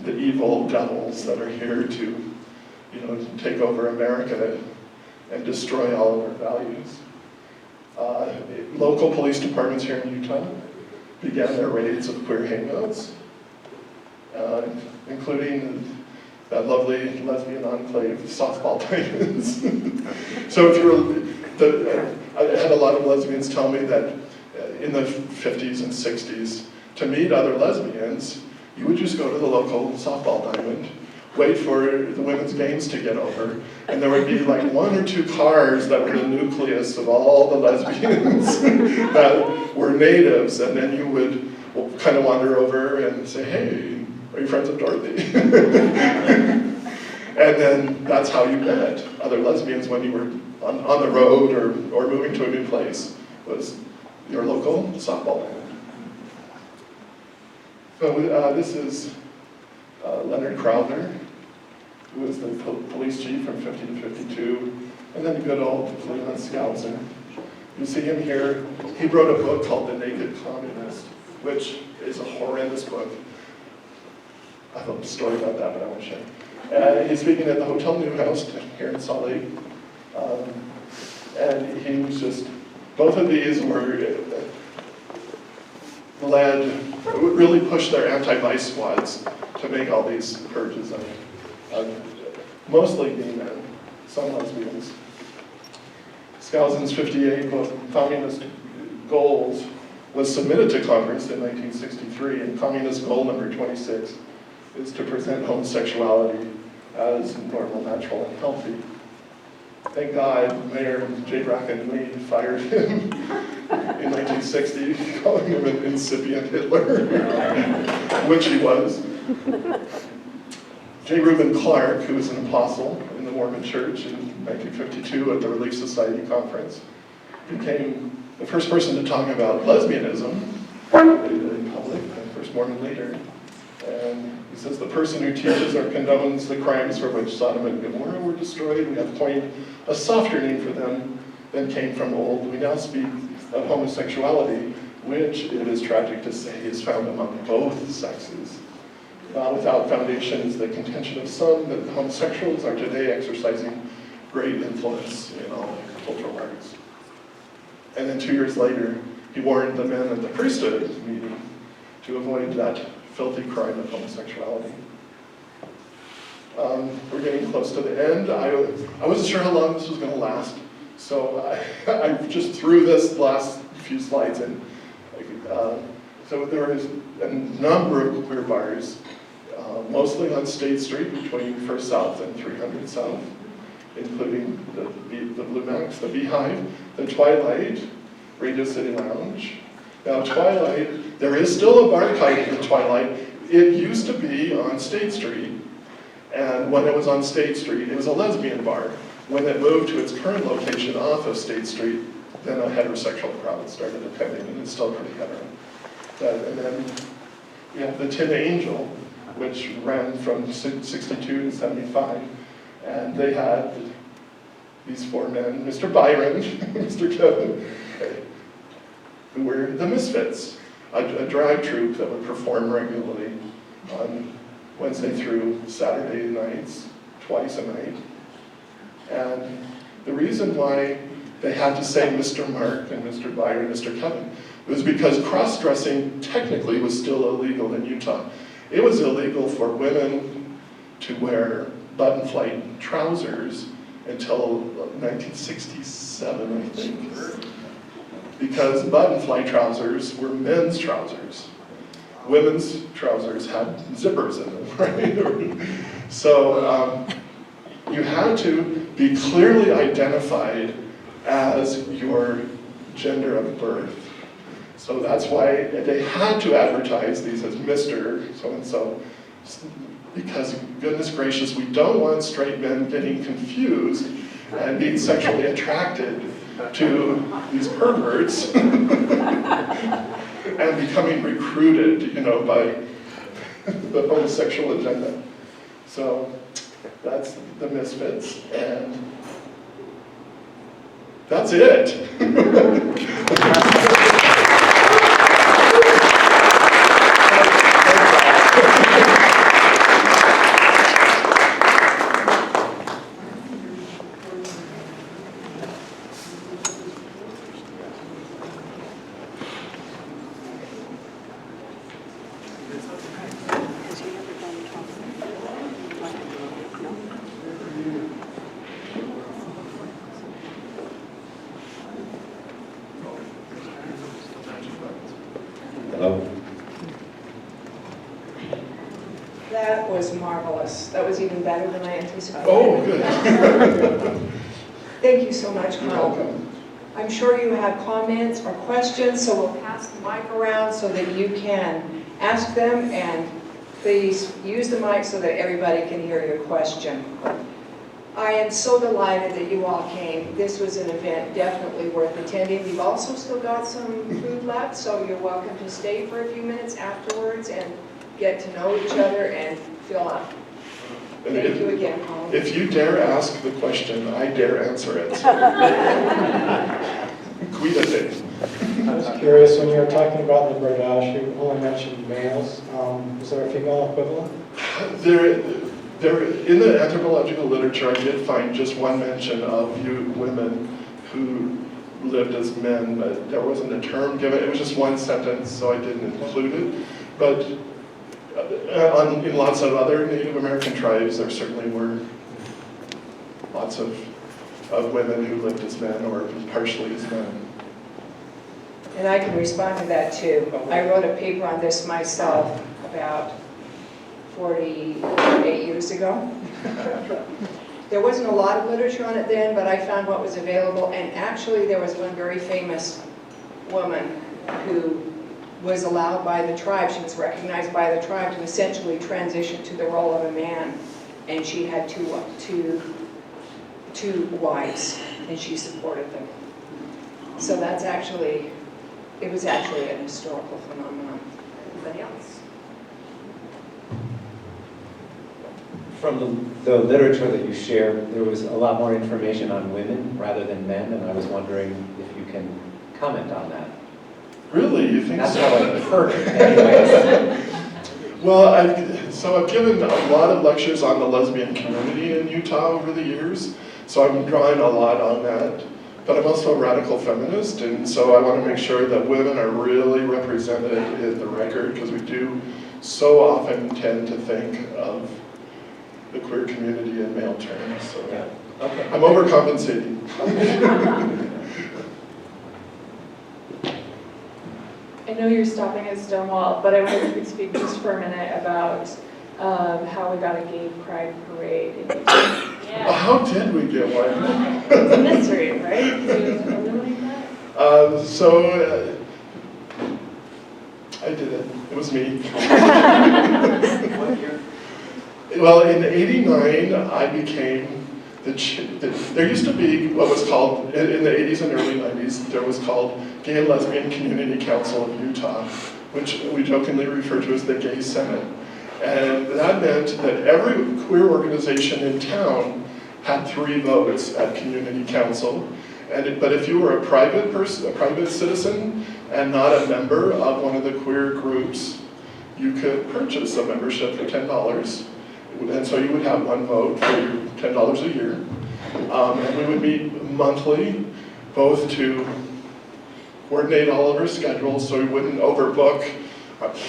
S2: the evil devils that are here to, take over America and destroy all of our values. Local police departments here in Utah began their raids of queer hangouts, including that lovely lesbian enclave, Softball Diamonds. So if I had a lot of lesbians tell me that in the 50s and 60s, to meet other lesbians, you would just go to the local softball diamond, wait for the women's games to get over, and there would be like 1 or 2 cars that were the nucleus of all the lesbians that were natives, and then you would kind of wander over and say, hey, are you friends of Dorothy? And then that's how you met other lesbians when you were on the road or moving to a new place, was your local softball diamond. So this is Leonard Crowther, who was the police chief from 50 to 52, and then the good old Cleveland Scouser. You see him here. He wrote a book called The Naked Communist, which is a horrendous book. I have a story about that, but I won't share. He's speaking at the Hotel Newhouse here in Salt Lake, and he was just, both of these were really pushed their anti-vice squads to make all these purges of mostly gay men, some lesbians. Skousen's 58 communist goals was submitted to Congress in 1963, and communist goal number 26 is to present homosexuality as normal, natural, and healthy. Thank God Mayor J. Bracken Lee fired him in 1960, calling him an incipient Hitler, which he was. J. Reuben Clark, who was an apostle in the Mormon Church in 1952 at the Relief Society Conference, became the first person to talk about lesbianism in public, the first Mormon leader. And he says, the person who teaches or condones the crimes for which Sodom and Gomorrah were destroyed, we have coined a softer name for them than came from old. We now speak of homosexuality, which, it is tragic to say, is found among both sexes. Not without foundation is the contention of some that homosexuals are today exercising great influence in all cultural arts. And then 2 years later, he warned the men at the priesthood meeting to avoid that filthy crime of homosexuality. We're getting close to the end. I wasn't sure how long this was going to last, so I just threw this last few slides in. So there is a number of queer bars, mostly on State Street between First South and 300 South, including the Blue Max, the Beehive, the Twilight, Radio City Lounge. Now Twilight, there is still a bar called the Twilight. It used to be on State Street, and when it was on State Street, it was a lesbian bar. When it moved to its current location off of State Street, then a heterosexual crowd started attending, and it's still pretty hetero. And then we have the Tin Angel, which ran from 62 to 75, and they had these 4 men, Mr. Byron, Mr. Kevin, who were the Misfits, a drag troupe that would perform regularly on Wednesday through Saturday nights, twice a night. And the reason why they had to say Mr. Mark and Mr. Byron, Mr. Kevin, was because cross-dressing technically was still illegal in Utah. It was illegal for women to wear button-flight trousers until 1967, I think. Because button-fly trousers were men's trousers. Women's trousers had zippers in them, right? So you had to be clearly identified as your gender of birth. So that's why they had to advertise these as Mr. So-and-so, because goodness gracious, we don't want straight men getting confused and being sexually attracted to these perverts and becoming recruited, by the homosexual agenda. So that's the Misfits, and that's it.
S3: vote.
S1: That was marvelous. That was even better than I anticipated.
S2: Oh, good.
S1: Thank you so much,
S2: You're
S1: Connell.
S2: welcome.
S1: I'm sure you have comments or questions, so we'll pass the mic around so that you can ask them, and please use the mic so that everybody can hear your question. I am so delighted that you all came. This was an event definitely worth attending. We've also still got some food left, so you're welcome to stay for a few minutes afterwards and get to know each other and fill up.
S2: And
S1: Thank you again, Colin.
S2: If you dare ask the question, I dare answer it. Cuídate.
S4: I was curious, when you were talking about the Bardash, you only mentioned males. Is there a female equivalent?
S2: There, in the anthropological literature, I did find just one mention of women who lived as men, but there wasn't a term given. It was just one sentence, so I didn't include it. But in lots of other Native American tribes, there certainly were lots of women who lived as men or partially as men.
S1: And I can respond to that too. I wrote a paper on this myself about 48 years ago. There wasn't a lot of literature on it then, but I found what was available, and actually there was one very famous woman who was allowed by the tribe, she was recognized by the tribe to essentially transition to the role of a man, and she had two wives, and she supported them. So that's actually, it was actually an historical phenomenon. Anybody else?
S3: From the literature that you shared, there was a lot more information on women rather than men, and I was wondering if you can comment on that.
S2: Really, you think
S3: That's
S2: so?
S3: how I heard it anyways.
S2: Well, I've given a lot of lectures on the lesbian community in Utah over the years, so I'm drawing a lot on that. But I'm also a radical feminist, and so I want to make sure that women are really represented in the record, because we do so often tend to think of the queer community in male terms. So
S3: Yeah. Okay.
S2: I'm overcompensating.
S5: I know you're stopping at Stonewall, but I wonder if you could speak just for a minute about how we got a gay pride parade.
S2: How did we get one?
S5: It's a mystery, right? Can you illuminate that?
S2: I did it. It was me. Well, in '89, I became there used to be what was called, in the 80s and early 90s, there was called Gay and Lesbian Community Council of Utah, which we jokingly refer to as the Gay Senate. And that meant that every queer organization in town had 3 votes at community council. But if you were a private person, a private citizen, and not a member of one of the queer groups, you could purchase a membership for $10. And so you would have 1 vote for your $10 a year. And we would meet monthly, both to coordinate all of our schedules so we wouldn't overbook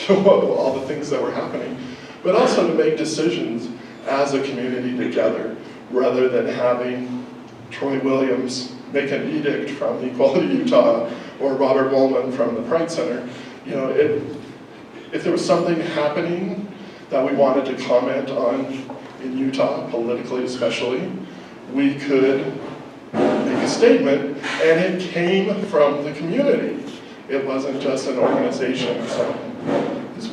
S2: all the things that were happening, but also to make decisions as a community together, rather than having Troy Williams make an edict from Equality Utah or Robert Wollman from the Pride Center. You know, if there was something happening that we wanted to comment on in Utah, politically especially, we could make a statement, and it came from the community. It wasn't just an organization. So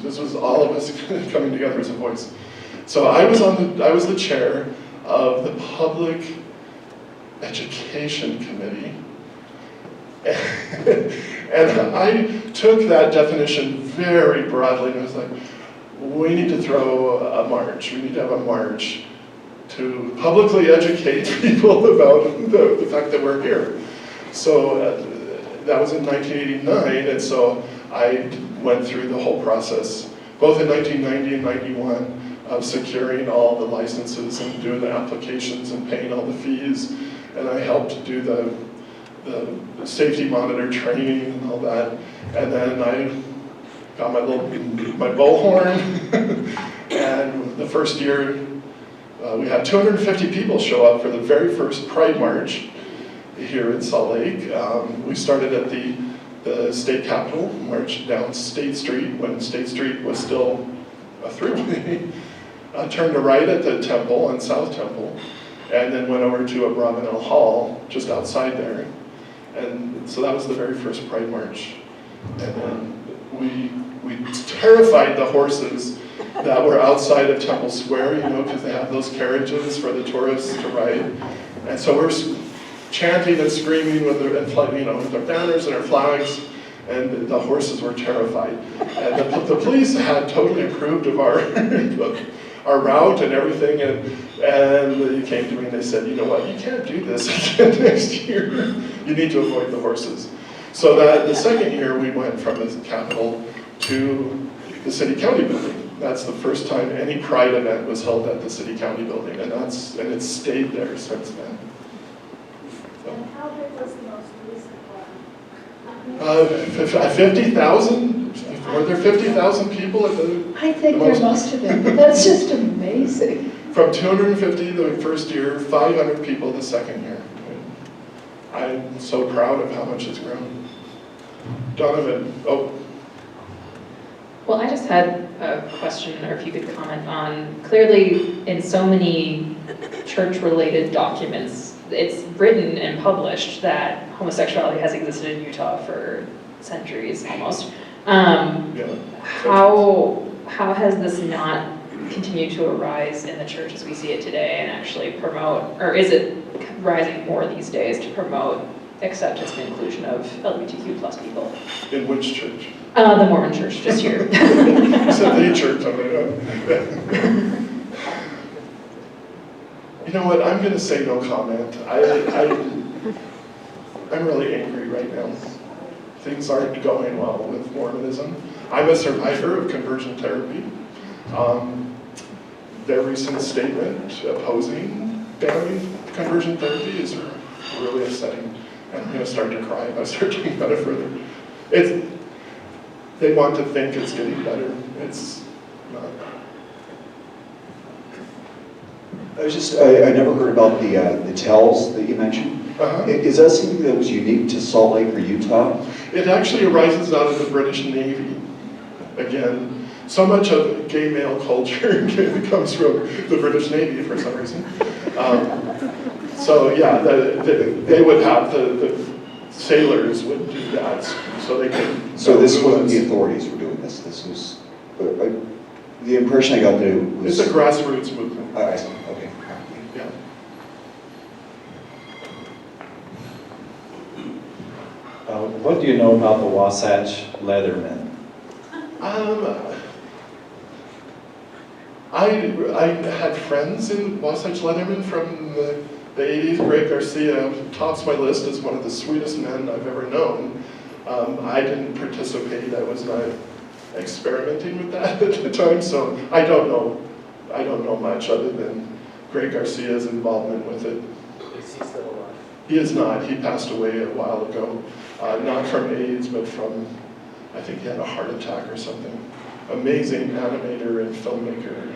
S2: this was all of us coming together as a voice. So I was the chair of the Public Education Committee. And I took that definition very broadly, and I was like, we need to throw a march. We need to have a march to publicly educate people about the fact that we're here. So that was in 1989, and so I went through the whole process, both in 1990 and 91, of securing all the licenses and doing the applications and paying all the fees, and I helped do the safety monitor training and all that, and then I got my bullhorn, and the first year we had 250 people show up for the very first Pride March here in Salt Lake. We started at the the state capitol, marched down State Street when State Street was still a throughway, turned a right at the temple on South Temple, and then went over to Abravanel Hall just outside there. And so that was the very first Pride March. And then we terrified the horses that were outside of Temple Square, you know, because they have those carriages for the tourists to ride. And so we're chanting and screaming with their, you know, with their banners and our flags, and the horses were terrified. And the police had totally approved of our our route and everything, and they came to me and they said, you know what, you can't do this again next year. You need to avoid the horses. So that the second year we went from the Capitol to the City County building. That's the first time any Pride event was held at the City County building, and it's stayed there since then. So.
S6: And how big was the most recent one?
S2: 50,000? Were there 50,000 people at the?
S1: I think there must have been, but that's just amazing.
S2: From 250 the first year, 500 people the second year. I'm so proud of how much it's grown. Donovan, oh.
S7: Well, I just had a question, or if you could comment on, clearly in so many church-related documents, it's written and published that homosexuality has existed in Utah for centuries almost.
S2: Yeah.
S7: How has this not continued to arise in the church as we see it today and actually promote, or is it rising more these days to promote acceptance and inclusion of LGBTQ plus people?
S2: In which church?
S7: The Mormon church, just here.
S2: You said the church. You know what, I'm going to say no comment. I'm really angry right now. Things aren't going well with Mormonism. I'm a survivor of conversion therapy. Their recent statement opposing banning conversion therapy is really upsetting. And I'm going to start to cry if I start talking about it further. They want to think it's getting better. It's not.
S8: I never heard about the Tulls that you mentioned.
S2: Uh-huh.
S8: Is that something that was unique to Salt Lake or Utah?
S2: It actually arises out of the British Navy. Again, so much of gay male culture comes from the British Navy for some reason. So yeah, they would have, the sailors would do that so they could...
S8: So this wasn't the authorities were doing this. This was... the impression I got there was...
S2: It's a grassroots movement.
S8: I see, okay.
S2: Yeah.
S3: What do you know about the Wasatch Leathermen?
S2: I had friends in Wasatch Leatherman from the 80s. Greg Garcia tops my list as one of the sweetest men I've ever known. I didn't participate. I was not experimenting with that at the time, so I don't know much other than Greg Garcia's involvement with it.
S9: Is he still alive?
S2: He is not. He passed away a while ago. Not from AIDS, but from, I think he had a heart attack or something. Amazing animator and filmmaker.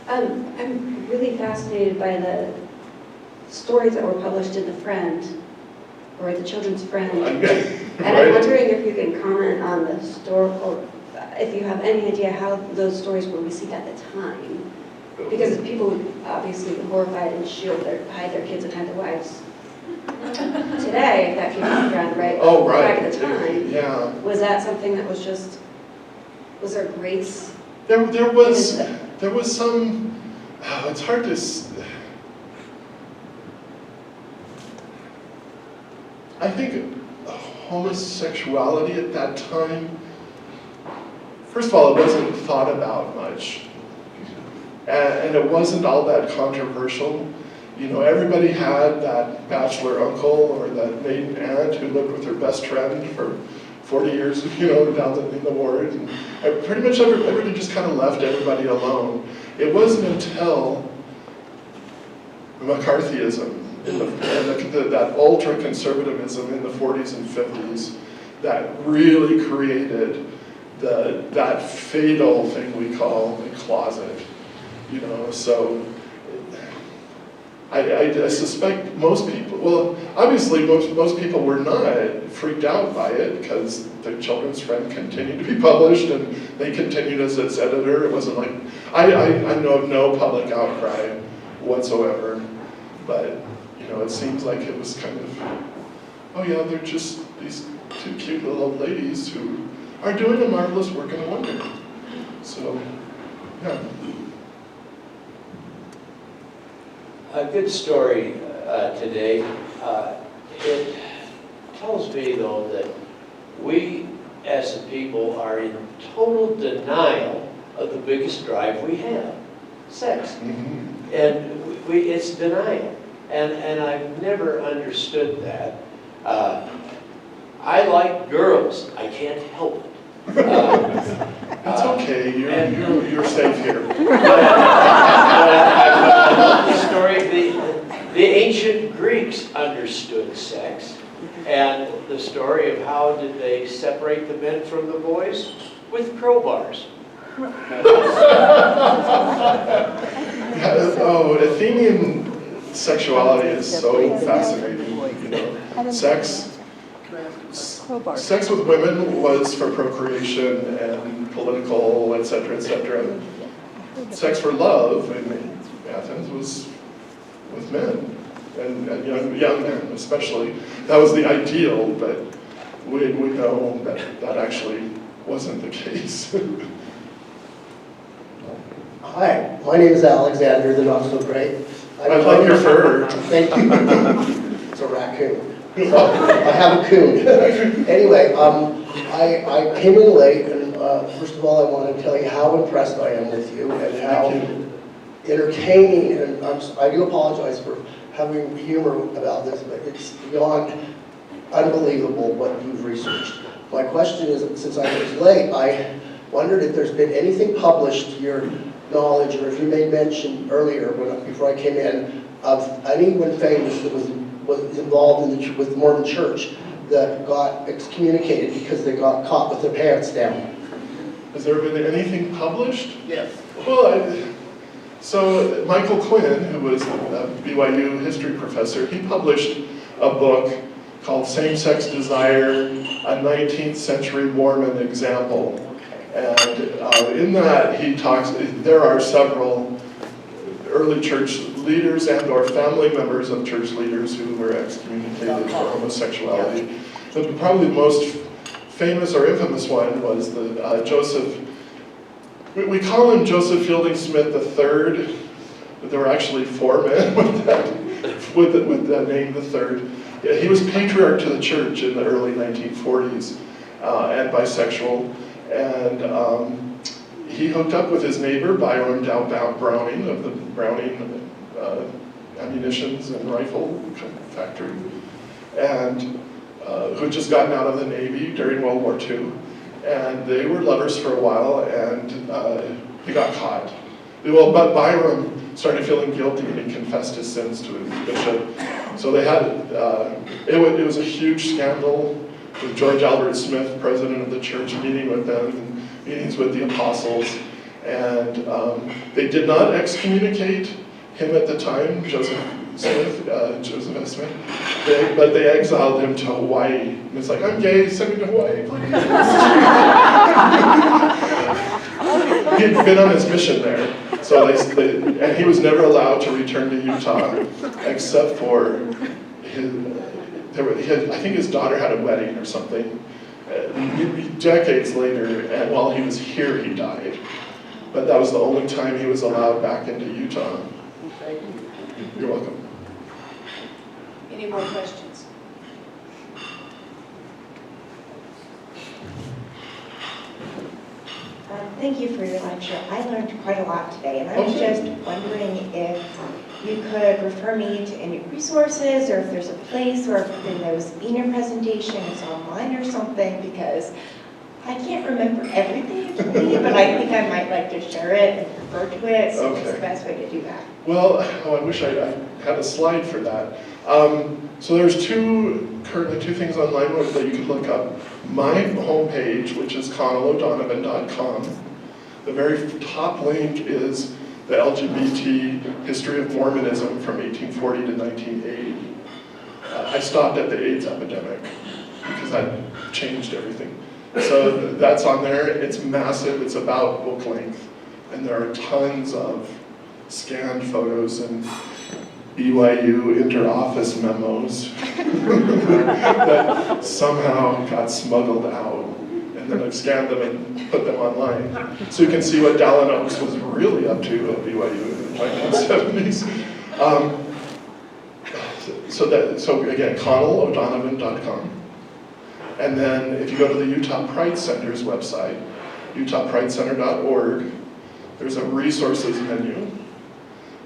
S6: I'm really fascinated by the stories that were published in The Friend, or the Children's Friend. And I'm wondering if you can comment on the historical, if you have any idea how those stories were received at the time. Because people would obviously be horrified and hide their kids and hide their wives. Today, if that came around, right?
S2: Oh, right.
S6: Back at the time.
S2: Yeah.
S6: Was that something that was just, was there grace?
S2: There was some, it's hard to, I think homosexuality at that time, first of all, it wasn't thought about much. And it wasn't all that controversial. You know, everybody had that bachelor uncle or that maiden aunt who lived with her best friend for 40 years, you know, down in the ward. And pretty much everybody just kind of left everybody alone. It wasn't until McCarthyism and that ultra-conservatism in the 40s and 50s that really created that fatal thing we call the closet, you know, so I suspect most people, well, obviously most people were not freaked out by it because their children's friend continued to be published and they continued as its editor. It wasn't like, I know of no public outcry whatsoever, but, you know, it seems like it was kind of, oh yeah, they're just these two cute little ladies who are doing a marvelous work and a wonder. So, yeah.
S9: A good story today. It tells me, though, that we as a people are in total denial of the biggest drive we have, sex.
S2: Mm-hmm.
S9: And it's denial. And I've never understood that. I like girls. I can't help it.
S2: It's okay, you're safe here.
S9: The story, the ancient Greeks understood sex, and the story of how did they separate the men from the boys? With crowbars.
S2: Athenian sexuality is so fascinating, you know. Sex with women was for procreation and political, etc., etc. Sex for love in Athens was with men, and young men especially. That was the ideal, but we know that actually wasn't the case.
S10: Hi, my name is Alexander, the not so great.
S2: I like your fur.
S10: Thank you. It's a raccoon. I have a coon. Anyway, I came in late, and first of all, I want to tell you how impressed I am with you and how entertaining, and I do apologize for having humor about this, but it's beyond unbelievable what you've researched. My question is, since I was late, I wondered if there's been anything published to your knowledge, or if you made mention earlier, before I came in, of anyone famous that was involved with the Mormon Church that got excommunicated because they got caught with their pants down.
S2: Has there been anything published?
S10: Yes.
S2: Well, so Michael Quinn, who was a BYU history professor, he published a book called Same-Sex Desire, a 19th Century Mormon Example. And in that he talks, there are several early church leaders and or family members of church leaders who were excommunicated for homosexuality. But probably the most famous or infamous one was the Joseph, we call him Joseph Fielding Smith III, but there were actually 4 men with that name, the third. Yeah, he was patriarch to the church in the early 1940s and bisexual. And he hooked up with his neighbor, Byron Dow Browning, of the Browning ammunitions and rifle factory, and who had just gotten out of the Navy during World War II. And they were lovers for a while, and he got caught. Well, but Byron started feeling guilty, and he confessed his sins to his bishop. So they had, it was a huge scandal with George Albert Smith, president of the church, meeting with them, and meetings with the apostles. And they did not excommunicate him at the time, Joseph F. Smith, but they exiled him to Hawaii. And it's like, I'm gay, send me to Hawaii, please. He'd been on his mission there. So and he was never allowed to return to Utah, except for I think his daughter had a wedding or something. Decades later, and while he was here, he died. But that was the only time he was allowed back into Utah.
S10: Thank you.
S2: You're welcome.
S1: Any more questions?
S11: Thank you for your lecture. I learned quite a lot today, and I was just wondering if you could refer me to any resources, or if there's a place, or if in those in your presentation is online or something, because I can't remember everything you told me, but I think I might like to share it and refer to it, so what's the best way to do that?
S2: Well, I wish I had a slide for that. So there's currently two things online that you can look up. My homepage, which is connellodonovan.com. The very top link is the LGBT history of Mormonism from 1840 to 1980. I stopped at the AIDS epidemic because that changed everything. So that's on there. It's massive. It's about book length. And there are tons of scanned photos and BYU inter-office memos that somehow got smuggled out. And then I've scanned them and put them online. So you can see what Dallin Oaks was really up to at BYU in the 1970s. So again, ConnellO'Donovan.com. And then if you go to the Utah Pride Center's website, utahpridecenter.org, there's a resources menu.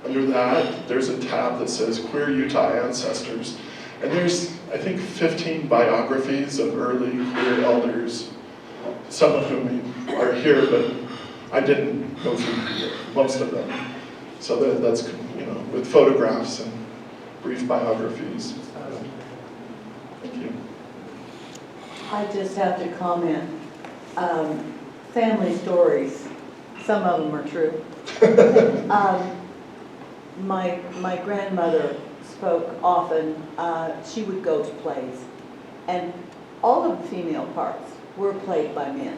S2: Under that, there's a tab that says Queer Utah Ancestors. And there's, I think, 15 biographies of early queer elders, some of whom are here, but I didn't go through most of them. So that's, with photographs and brief biographies. Thank you.
S12: I just have to comment. Family stories, some of them are true. My grandmother spoke often. She would go to plays, and all of the female parts were played by men.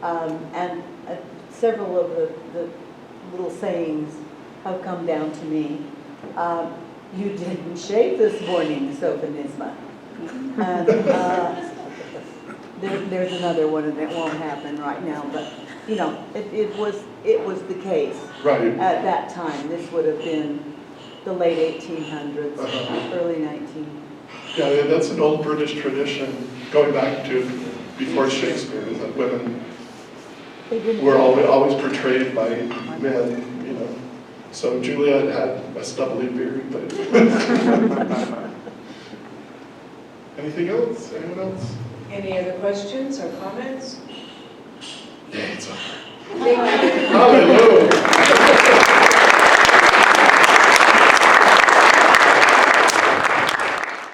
S12: And several of the little sayings have come down to me. You didn't shave this morning, Sophonisma. And there's another one, and it won't happen right now, but it was the case.
S2: Right.
S12: At that time. This would have been the late 1800s, early 1900s.
S2: Yeah, that's an old British tradition going back to before Shakespeare, is that women were always portrayed by men, So Juliet had a stubbly beard, but... Anything else? Anyone else?
S1: Any other questions or comments?
S2: Yeah, it's over.
S1: Thank you.
S2: Hallelujah.